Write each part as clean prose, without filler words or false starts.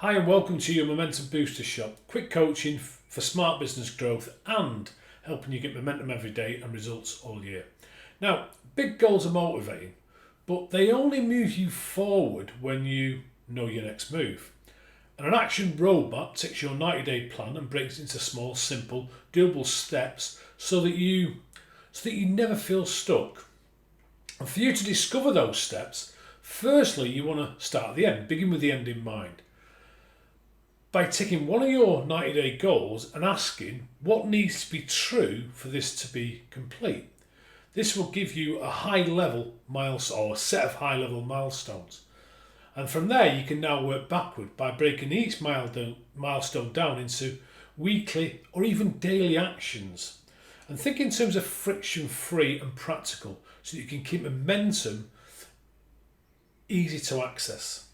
Hi and welcome to your Momentum Booster Shop. Quick coaching for smart business growth and helping you get momentum every day and results all year. Now, big goals are motivating, but they only move you forward when you know your next move. And an action roadmap takes your 90-day plan and breaks it into small, simple, doable steps so that you never feel stuck. And for you to discover those steps, firstly, you want to start at the end, begin with the end in mind, by taking one of your 90-day goals and asking what needs to be true for this to be complete. This will give you a high-level milestone or a set of high-level milestones. And from there you can now work backward by breaking each milestone down into weekly or even daily actions. And think in terms of friction-free and practical so that you can keep momentum easy to access.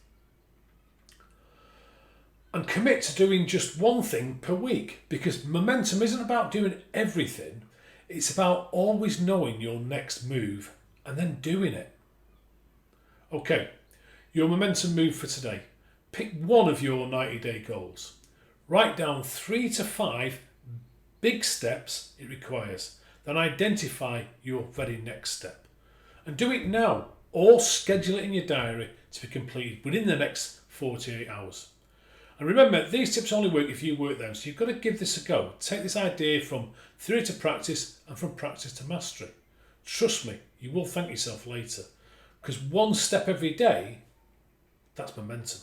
And commit to doing just one thing per week, because momentum isn't about doing everything, it's about always knowing your next move and then doing it. Okay, your momentum move for today. Pick one of your 90-day goals. Write down 3 to 5 big steps it requires. Then identify your very next step. And do it now, or schedule it in your diary to be completed within the next 48 hours. And remember, these tips only work if you work them, so you've got to give this a go. Take this idea from theory to practice and from practice to mastery. Trust me, you will thank yourself later. Because one step every day, that's momentum.